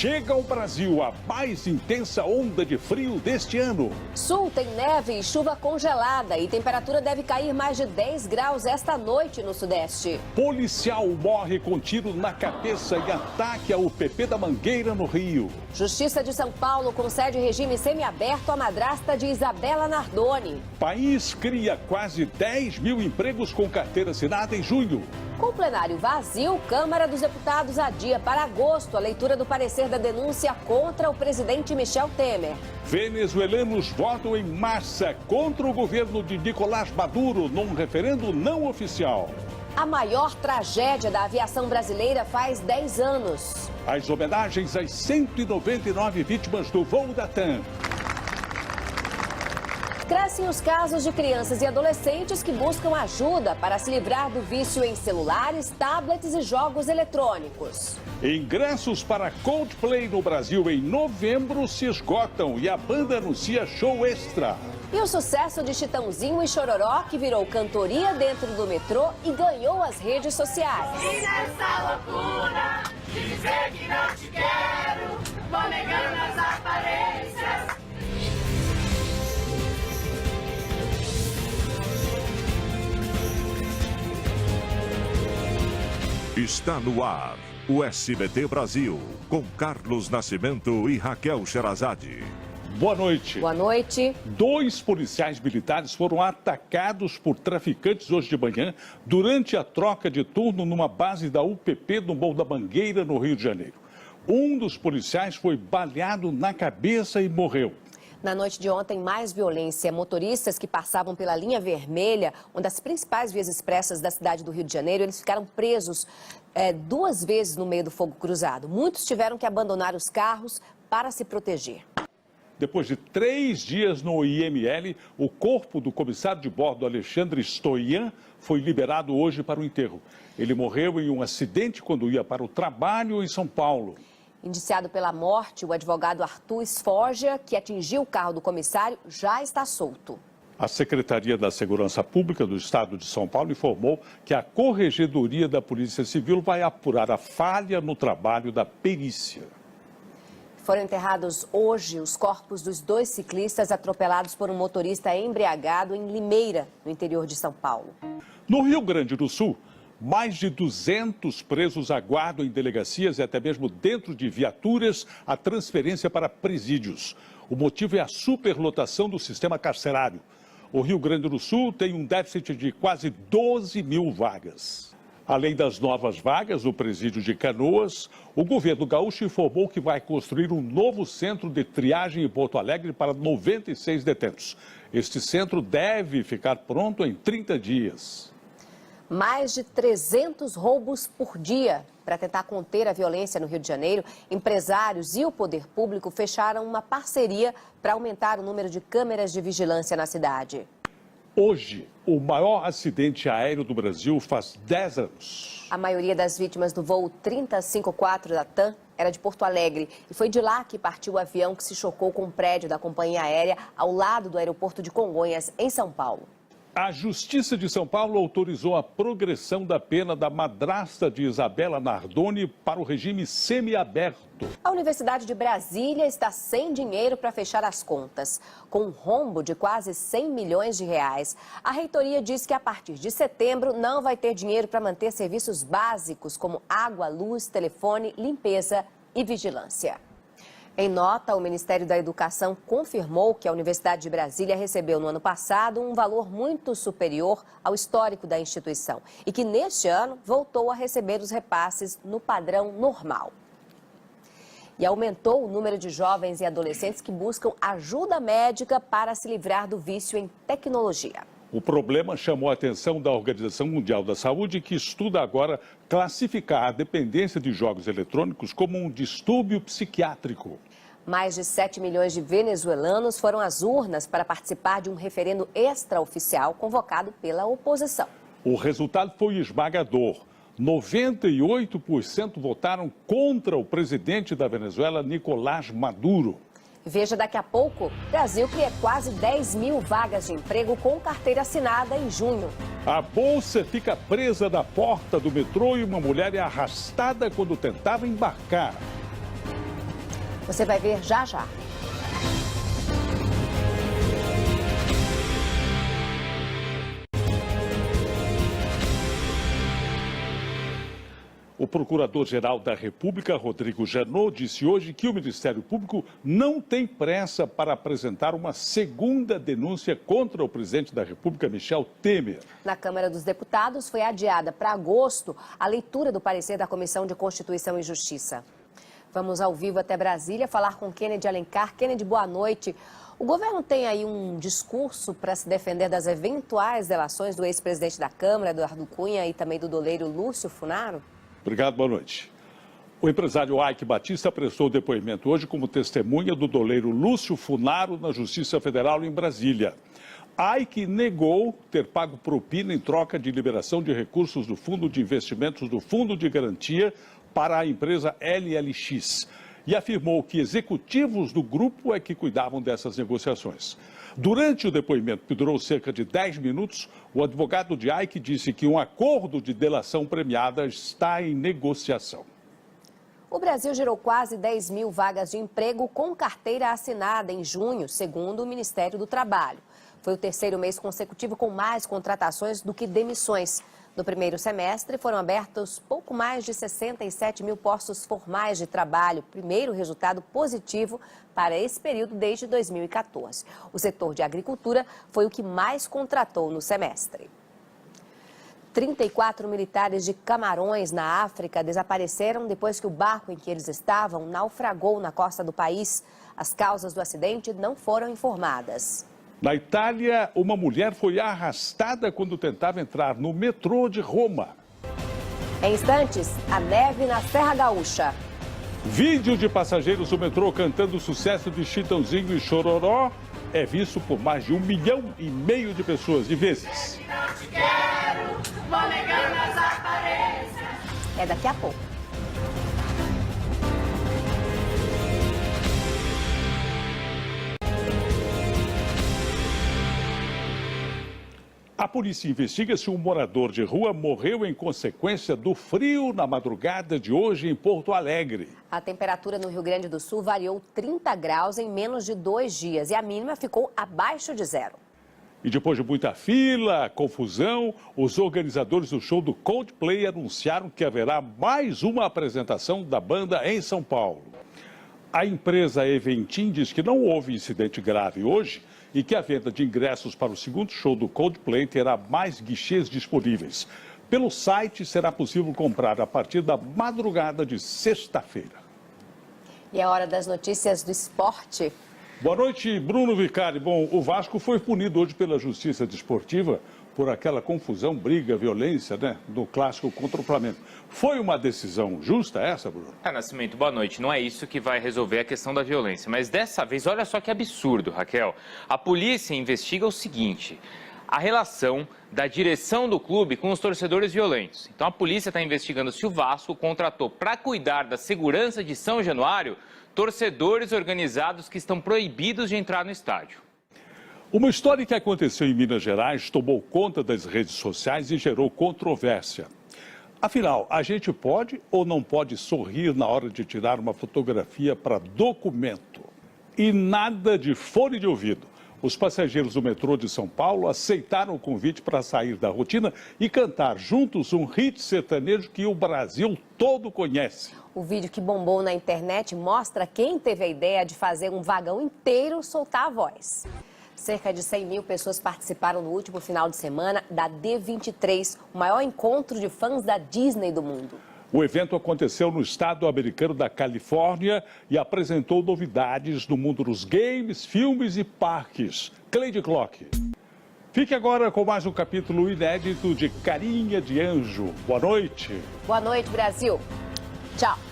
Chega ao Brasil a mais intensa onda de frio deste ano. Sul tem neve e chuva congelada e temperatura deve cair mais de 10 graus esta noite no Sudeste. Policial morre com tiro na cabeça em ataque ao UPP da Mangueira, no Rio. Justiça de São Paulo concede regime semiaberto à madrasta de Isabela Nardoni. País cria quase 10 mil empregos com carteira assinada em junho. Com o plenário vazio, Câmara dos Deputados adia para agosto a leitura do parecer da denúncia contra o presidente Michel Temer. Venezuelanos votam em massa contra o governo de Nicolás Maduro num referendo não oficial. A maior tragédia da aviação brasileira faz 10 anos. As homenagens às 199 vítimas do voo da TAM. Crescem os casos de crianças e adolescentes que buscam ajuda para se livrar do vício em celulares, tablets e jogos eletrônicos. Ingressos para Coldplay no Brasil em novembro se esgotam e a banda anuncia show extra. E o sucesso de Chitãozinho e Chororó, que virou cantoria dentro do metrô e ganhou as redes sociais. E nessa loucura de dizer que não te quero, vou negando as aparências. Está no ar o SBT Brasil, com Carlos Nascimento e Raquel Sherazade. Boa noite. Boa noite. 2 policiais militares foram atacados por traficantes hoje de manhã durante a troca de turno numa base da UPP do Morro da Mangueira, no Rio de Janeiro. Um dos policiais foi baleado na cabeça e morreu. Na noite de ontem, mais violência. Motoristas que passavam pela linha vermelha, uma das principais vias expressas da cidade do Rio de Janeiro, eles ficaram presos 2 vezes no meio do fogo cruzado. Muitos tiveram que abandonar os carros para se proteger. Depois de 3 dias no IML, o corpo do comissário de bordo, Alexandre Stoian, foi liberado hoje para o enterro. Ele morreu em um acidente quando ia para o trabalho em São Paulo. Indiciado pela morte, o advogado Arthur Sforja, que atingiu o carro do comissário, já está solto. A Secretaria da Segurança Pública do Estado de São Paulo informou que a Corregedoria da Polícia Civil vai apurar a falha no trabalho da perícia. Foram enterrados hoje os corpos dos 2 ciclistas atropelados por um motorista embriagado em Limeira, no interior de São Paulo. No Rio Grande do Sul, mais de 200 presos aguardam em delegacias e até mesmo dentro de viaturas a transferência para presídios. O motivo é a superlotação do sistema carcerário. O Rio Grande do Sul tem um déficit de quase 12 mil vagas. Além das novas vagas no presídio de Canoas, o governo gaúcho informou que vai construir um novo centro de triagem em Porto Alegre para 96 detentos. Este centro deve ficar pronto em 30 dias. Mais de 300 roubos por dia. Para tentar conter a violência no Rio de Janeiro, empresários e o poder público fecharam uma parceria para aumentar o número de câmeras de vigilância na cidade. Hoje, o maior acidente aéreo do Brasil faz 10 anos. A maioria das vítimas do voo 3054 da TAM era de Porto Alegre e foi de lá que partiu o avião que se chocou com um prédio da companhia aérea ao lado do aeroporto de Congonhas, em São Paulo. A Justiça de São Paulo autorizou a progressão da pena da madrasta de Isabela Nardoni para o regime semiaberto. A Universidade de Brasília está sem dinheiro para fechar as contas. Com um rombo de quase 100 milhões de reais, a reitoria diz que a partir de setembro não vai ter dinheiro para manter serviços básicos como água, luz, telefone, limpeza e vigilância. Em nota, o Ministério da Educação confirmou que a Universidade de Brasília recebeu no ano passado um valor muito superior ao histórico da instituição e que neste ano voltou a receber os repasses no padrão normal. E aumentou o número de jovens e adolescentes que buscam ajuda médica para se livrar do vício em tecnologia. O problema chamou a atenção da Organização Mundial da Saúde, que estuda agora classificar a dependência de jogos eletrônicos como um distúrbio psiquiátrico. Mais de 7 milhões de venezuelanos foram às urnas para participar de um referendo extraoficial convocado pela oposição. O resultado foi esmagador. 98% votaram contra o presidente da Venezuela, Nicolás Maduro. Veja daqui a pouco, o Brasil cria quase 10 mil vagas de emprego com carteira assinada em junho. A bolsa fica presa da porta do metrô e uma mulher é arrastada quando tentava embarcar. Você vai ver já já. O Procurador-Geral da República, Rodrigo Janot, disse hoje que o Ministério Público não tem pressa para apresentar uma segunda denúncia contra o presidente da República, Michel Temer. Na Câmara dos Deputados foi adiada para agosto a leitura do parecer da Comissão de Constituição e Justiça. Vamos ao vivo até Brasília falar com Kennedy Alencar. Kennedy, boa noite. O governo tem aí um discurso para se defender das eventuais delações do ex-presidente da Câmara, Eduardo Cunha, e também do doleiro Lúcio Funaro? Obrigado, boa noite. O empresário Aike Batista prestou depoimento hoje como testemunha do doleiro Lúcio Funaro na Justiça Federal em Brasília. Aike negou ter pago propina em troca de liberação de recursos do Fundo de Investimentos do Fundo de Garantia para a empresa LLX e afirmou que executivos do grupo é que cuidavam dessas negociações. Durante o depoimento, que durou cerca de 10 minutos, o advogado de Aike disse que um acordo de delação premiada está em negociação. O Brasil gerou quase 10 mil vagas de emprego com carteira assinada em junho, segundo o Ministério do Trabalho. Foi o terceiro mês consecutivo com mais contratações do que demissões. No primeiro semestre, foram abertos pouco mais de 67 mil postos formais de trabalho, primeiro resultado positivo para esse período desde 2014. O setor de agricultura foi o que mais contratou no semestre. 34 militares de Camarões, na África, desapareceram depois que o barco em que eles estavam naufragou na costa do país. As causas do acidente não foram informadas. Na Itália, uma mulher foi arrastada quando tentava entrar no metrô de Roma. Em instantes, a neve na Serra Gaúcha. Vídeo de passageiros do metrô cantando o sucesso de Chitãozinho e Chororó é visto por mais de 1,5 milhão de pessoas de vezes. Não te quero, vou negando as aparências. É daqui a pouco. A polícia investiga se um morador de rua morreu em consequência do frio na madrugada de hoje em Porto Alegre. A temperatura no Rio Grande do Sul variou 30 graus em menos de 2 dias e a mínima ficou abaixo de zero. E depois de muita fila, confusão, os organizadores do show do Coldplay anunciaram que haverá mais uma apresentação da banda em São Paulo. A empresa Eventim diz que não houve incidente grave hoje e que a venda de ingressos para o segundo show do Coldplay terá mais guichês disponíveis. Pelo site, será possível comprar a partir da madrugada de sexta-feira. E é hora das notícias do esporte. Boa noite, Bruno Vicari. Bom, o Vasco foi punido hoje pela Justiça Desportiva por aquela confusão, briga, violência, né, do clássico contra o Flamengo. Foi uma decisão justa essa, Bruno? Nascimento, boa noite. Não é isso que vai resolver a questão da violência. Mas dessa vez, olha só que absurdo, Raquel. A polícia investiga o seguinte: a relação da direção do clube com os torcedores violentos. Então a polícia está investigando se o Vasco contratou para cuidar da segurança de São Januário torcedores organizados que estão proibidos de entrar no estádio. Uma história que aconteceu em Minas Gerais tomou conta das redes sociais e gerou controvérsia. Afinal, a gente pode ou não pode sorrir na hora de tirar uma fotografia para documento? E nada de fone de ouvido. Os passageiros do metrô de São Paulo aceitaram o convite para sair da rotina e cantar juntos um hit sertanejo que o Brasil todo conhece. O vídeo que bombou na internet mostra quem teve a ideia de fazer um vagão inteiro soltar a voz. Cerca de 100 mil pessoas participaram no último final de semana da D23, o maior encontro de fãs da Disney do mundo. O evento aconteceu no estado americano da Califórnia e apresentou novidades no mundo dos games, filmes e parques. Cleide Clock. Fique agora com mais um capítulo inédito de Carinha de Anjo. Boa noite. Boa noite, Brasil. Tchau.